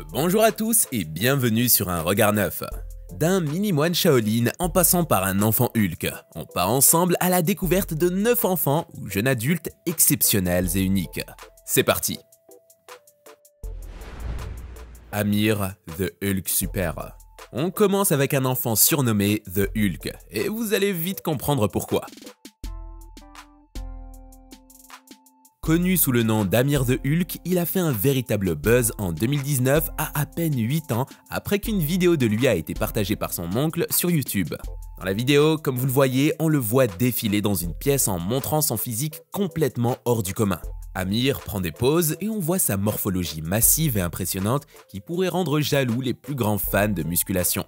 Bonjour à tous et bienvenue sur un regard neuf. D'un mini-moine Shaolin en passant par un enfant Hulk, on part ensemble à la découverte de 9 enfants ou jeunes adultes exceptionnels et uniques. C'est parti. Amir, The Hulk Super. On commence avec un enfant surnommé The Hulk, et vous allez vite comprendre pourquoi. Connu sous le nom d'Amir the Hulk, il a fait un véritable buzz en 2019 à peine 8 ans après qu'une vidéo de lui a été partagée par son oncle sur YouTube. Dans la vidéo, comme vous le voyez, on le voit défiler dans une pièce en montrant son physique complètement hors du commun. Amir prend des poses et on voit sa morphologie massive et impressionnante qui pourrait rendre jaloux les plus grands fans de musculation.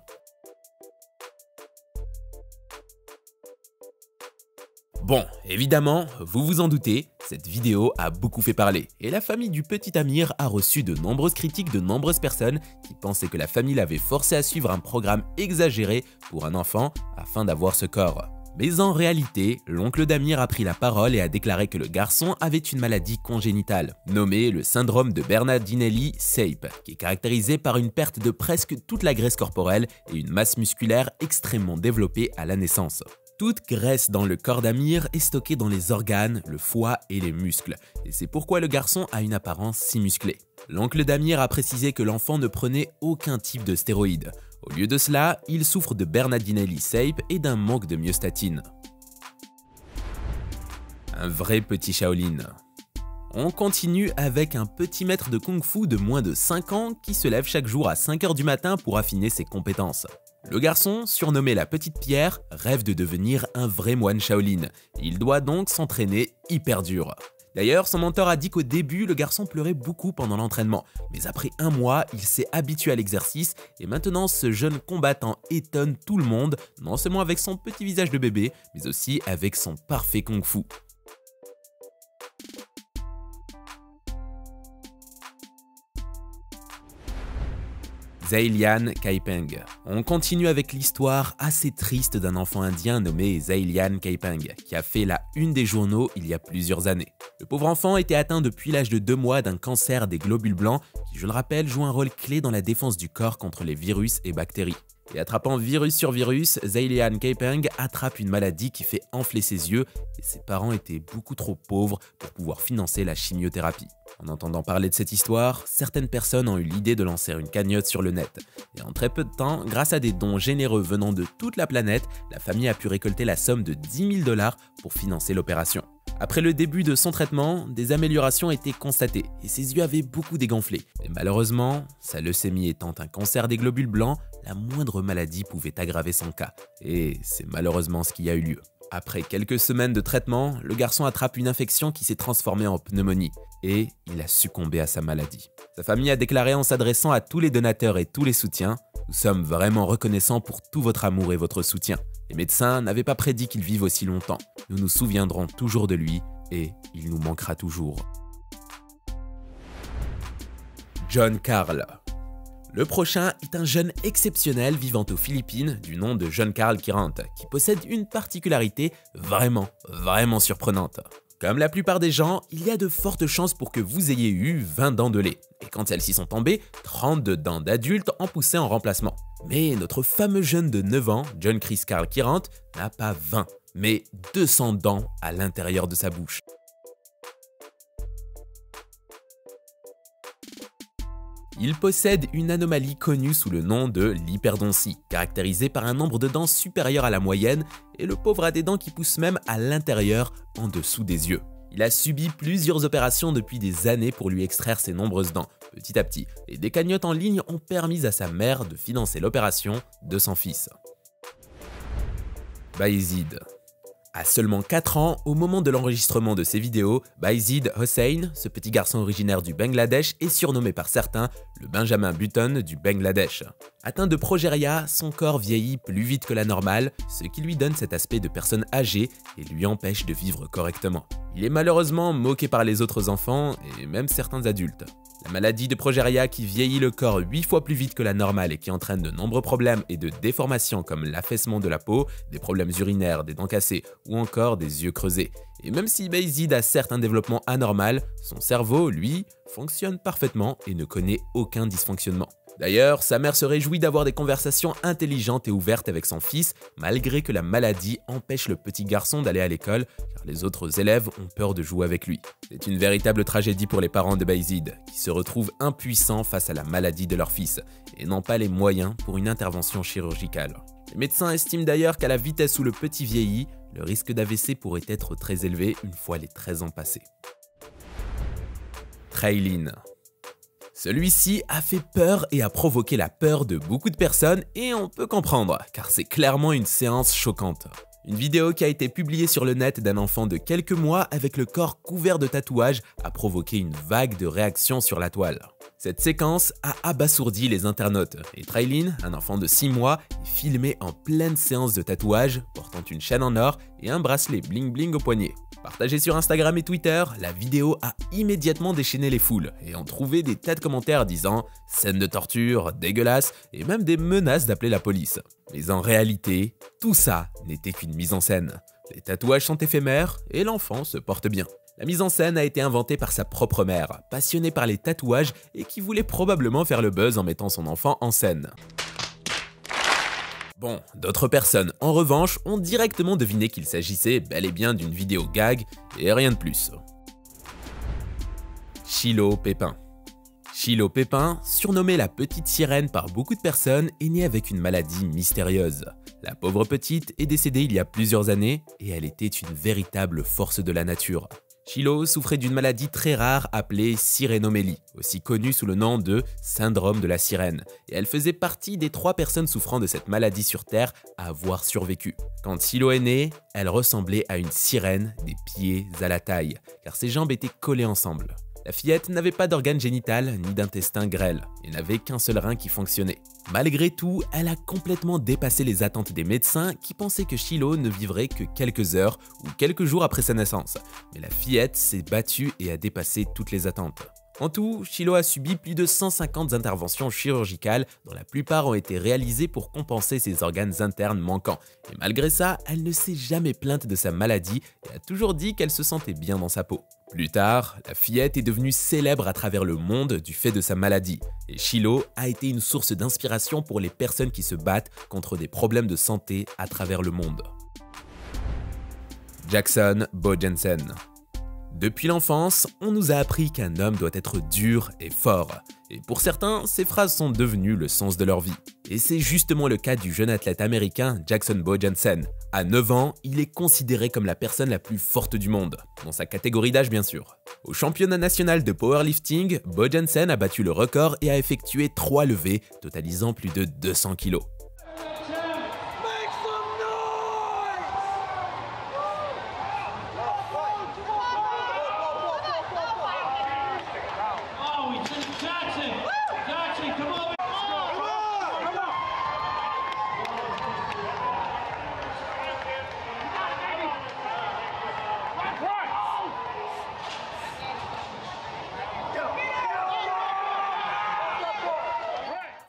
Bon, évidemment, vous vous en doutez, cette vidéo a beaucoup fait parler et la famille du petit Amir a reçu de nombreuses critiques de nombreuses personnes qui pensaient que la famille l'avait forcé à suivre un programme exagéré pour un enfant afin d'avoir ce corps. Mais en réalité, l'oncle d'Amir a pris la parole et a déclaré que le garçon avait une maladie congénitale, nommée le syndrome de Bernardinelli-Sape, qui est caractérisé par une perte de presque toute la graisse corporelle et une masse musculaire extrêmement développée à la naissance. Toute graisse dans le corps d'Amir est stockée dans les organes, le foie et les muscles, et c'est pourquoi le garçon a une apparence si musclée. L'oncle d'Amir a précisé que l'enfant ne prenait aucun type de stéroïdes. Au lieu de cela, il souffre de Bernardinelli-Sape et d'un manque de myostatine. Un vrai petit Shaolin. On continue avec un petit maître de kung-fu de moins de 5 ans qui se lève chaque jour à 5 h du matin pour affiner ses compétences. Le garçon, surnommé la Petite Pierre, rêve de devenir un vrai moine Shaolin. Il doit donc s'entraîner hyper dur. D'ailleurs, son mentor a dit qu'au début, le garçon pleurait beaucoup pendant l'entraînement. Mais après un mois, il s'est habitué à l'exercice et maintenant ce jeune combattant étonne tout le monde, non seulement avec son petit visage de bébé, mais aussi avec son parfait kung-fu. Zailian Kaipeng. On continue avec l'histoire assez triste d'un enfant indien nommé Zailian Kaipeng, qui a fait la une des journaux il y a plusieurs années. Le pauvre enfant était atteint depuis l'âge de 2 mois d'un cancer des globules blancs qui, je le rappelle, joue un rôle clé dans la défense du corps contre les virus et bactéries. Et attrapant virus sur virus, Zailian Kaipeng attrape une maladie qui fait enfler ses yeux et ses parents étaient beaucoup trop pauvres pour pouvoir financer la chimiothérapie. En entendant parler de cette histoire, certaines personnes ont eu l'idée de lancer une cagnotte sur le net. Et en très peu de temps, grâce à des dons généreux venant de toute la planète, la famille a pu récolter la somme de 10 000 $ pour financer l'opération. Après le début de son traitement, des améliorations étaient constatées et ses yeux avaient beaucoup dégonflé. Mais malheureusement, sa leucémie étant un cancer des globules blancs, la moindre maladie pouvait aggraver son cas. Et c'est malheureusement ce qui a eu lieu. Après quelques semaines de traitement, le garçon attrape une infection qui s'est transformée en pneumonie et il a succombé à sa maladie. Sa famille a déclaré en s'adressant à tous les donateurs et tous les soutiens « Nous sommes vraiment reconnaissants pour tout votre amour et votre soutien. Les médecins n'avaient pas prédit qu'il vive aussi longtemps. Nous nous souviendrons toujours de lui et il nous manquera toujours. » John Carl. Le prochain est un jeune exceptionnel vivant aux Philippines du nom de John Carl Kirant, qui possède une particularité vraiment surprenante. Comme la plupart des gens, il y a de fortes chances pour que vous ayez eu 20 dents de lait. Et quand celles-ci sont tombées, 32 dents d'adultes en poussaient en remplacement. Mais notre fameux jeune de 9 ans, John Chris Carl Kirant, n'a pas 20, mais 200 dents à l'intérieur de sa bouche. Il possède une anomalie connue sous le nom de l'hyperdontie, caractérisée par un nombre de dents supérieur à la moyenne, et le pauvre a des dents qui poussent même à l'intérieur, en dessous des yeux. Il a subi plusieurs opérations depuis des années pour lui extraire ses nombreuses dents, petit à petit, et des cagnottes en ligne ont permis à sa mère de financer l'opération de son fils. Bayezid. À seulement 4 ans, au moment de l'enregistrement de ces vidéos, Bayezid Hossein, ce petit garçon originaire du Bangladesh, est surnommé par certains le Benjamin Button du Bangladesh. Atteint de progéria, son corps vieillit plus vite que la normale, ce qui lui donne cet aspect de personne âgée et lui empêche de vivre correctement. Il est malheureusement moqué par les autres enfants et même certains adultes. La maladie de progéria qui vieillit le corps 8 fois plus vite que la normale et qui entraîne de nombreux problèmes et de déformations comme l'affaissement de la peau, des problèmes urinaires, des dents cassées ou encore des yeux creusés. Et même si Bayezid a certes un développement anormal, son cerveau, lui, fonctionne parfaitement et ne connaît aucun dysfonctionnement. D'ailleurs, sa mère se réjouit d'avoir des conversations intelligentes et ouvertes avec son fils, malgré que la maladie empêche le petit garçon d'aller à l'école, car les autres élèves ont peur de jouer avec lui. C'est une véritable tragédie pour les parents de Bayezid, qui se retrouvent impuissants face à la maladie de leur fils, et n'ont pas les moyens pour une intervention chirurgicale. Les médecins estiment d'ailleurs qu'à la vitesse où le petit vieillit, le risque d'AVC pourrait être très élevé une fois les 13 ans passés. Trailin. Celui-ci a fait peur et a provoqué la peur de beaucoup de personnes et on peut comprendre, car c'est clairement une séance choquante. Une vidéo qui a été publiée sur le net d'un enfant de quelques mois avec le corps couvert de tatouages a provoqué une vague de réactions sur la toile. Cette séquence a abasourdi les internautes et Trailin, un enfant de 6 mois, est filmé en pleine séance de tatouage, portant une chaîne en or et un bracelet bling bling au poignet. Partagée sur Instagram et Twitter, la vidéo a immédiatement déchaîné les foules et ont trouvé des tas de commentaires disant « scène de torture, dégueulasse » et même des menaces d'appeler la police. Mais en réalité, tout ça n'était qu'une mise en scène. Les tatouages sont éphémères et l'enfant se porte bien. La mise en scène a été inventée par sa propre mère, passionnée par les tatouages et qui voulait probablement faire le buzz en mettant son enfant en scène. Bon, d'autres personnes, en revanche, ont directement deviné qu'il s'agissait bel et bien d'une vidéo gag et rien de plus. Chilo Pépin. Chilo Pépin, surnommée la petite sirène par beaucoup de personnes, est née avec une maladie mystérieuse. La pauvre petite est décédée il y a plusieurs années et elle était une véritable force de la nature. Chilo souffrait d'une maladie très rare appelée sirénomélie, aussi connue sous le nom de syndrome de la sirène, et elle faisait partie des 3 personnes souffrant de cette maladie sur Terre à avoir survécu. Quand Chilo est née, elle ressemblait à une sirène des pieds à la taille, car ses jambes étaient collées ensemble. La fillette n'avait pas d'organe génital ni d'intestin grêle, et n'avait qu'un seul rein qui fonctionnait. Malgré tout, elle a complètement dépassé les attentes des médecins qui pensaient que Chilo ne vivrait que quelques heures ou quelques jours après sa naissance. Mais la fillette s'est battue et a dépassé toutes les attentes. En tout, Chilo a subi plus de 150 interventions chirurgicales, dont la plupart ont été réalisées pour compenser ses organes internes manquants. Et malgré ça, elle ne s'est jamais plainte de sa maladie et a toujours dit qu'elle se sentait bien dans sa peau. Plus tard, la fillette est devenue célèbre à travers le monde du fait de sa maladie, et Chilo a été une source d'inspiration pour les personnes qui se battent contre des problèmes de santé à travers le monde. Jackson Bo Jensen. Depuis l'enfance, on nous a appris qu'un homme doit être dur et fort. Et pour certains, ces phrases sont devenues le sens de leur vie. Et c'est justement le cas du jeune athlète américain Jackson Bo Jensen. À 9 ans, il est considéré comme la personne la plus forte du monde, dans sa catégorie d'âge bien sûr. Au championnat national de powerlifting, Bo Jensen a battu le record et a effectué 3 levées, totalisant plus de 200 kg.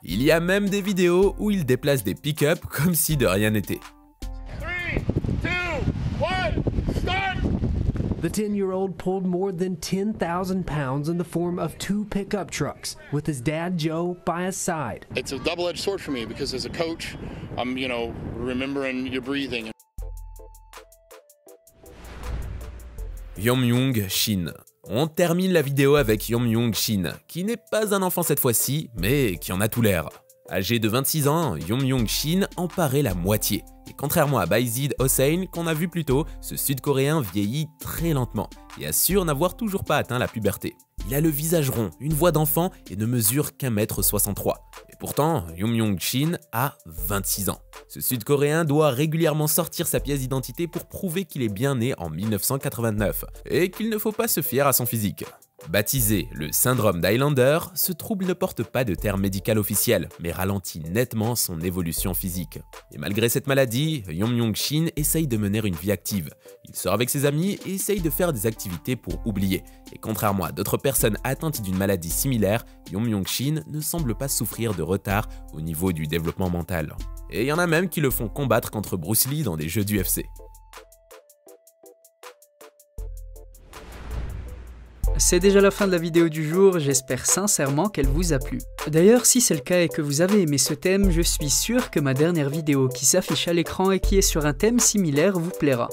Il y a même des vidéos où il déplace des pick-up comme si de rien n'était. 3, 2, 1, start! The 10-year-old pulled more than 10,000 pounds in the form of 2 pickup trucks, with his dad Joe by his side. It's a double-edged sword for me because as a coach, I'm, remembering your breathing. Yeom-Young Shin. On termine la vidéo avec Yeom-Young Shin, qui n'est pas un enfant cette fois-ci, mais qui en a tout l'air. Âgé de 26 ans, Yeom-Young Shin en paraît la moitié. Et contrairement à Bayezid Hossein qu'on a vu plus tôt, ce Sud-Coréen vieillit très lentement et assure n'avoir toujours pas atteint la puberté. Il a le visage rond, une voix d'enfant et ne mesure qu'1m63. Et pourtant, Yeom-Young Shin a 26 ans. Ce Sud-Coréen doit régulièrement sortir sa pièce d'identité pour prouver qu'il est bien né en 1989 et qu'il ne faut pas se fier à son physique. Baptisé le syndrome d'Highlander, ce trouble ne porte pas de terme médical officiel, mais ralentit nettement son évolution physique. Et malgré cette maladie, Yeom-Young Shin essaye de mener une vie active. Il sort avec ses amis et essaye de faire des activités pour oublier. Et contrairement à d'autres personnes atteintes d'une maladie similaire, Yeom-Young Shin ne semble pas souffrir de retard au niveau du développement mental. Et il y en a même qui le font combattre contre Bruce Lee dans des jeux d'UFC. C'est déjà la fin de la vidéo du jour, j'espère sincèrement qu'elle vous a plu. D'ailleurs, si c'est le cas et que vous avez aimé ce thème, je suis sûr que ma dernière vidéo qui s'affiche à l'écran et qui est sur un thème similaire vous plaira.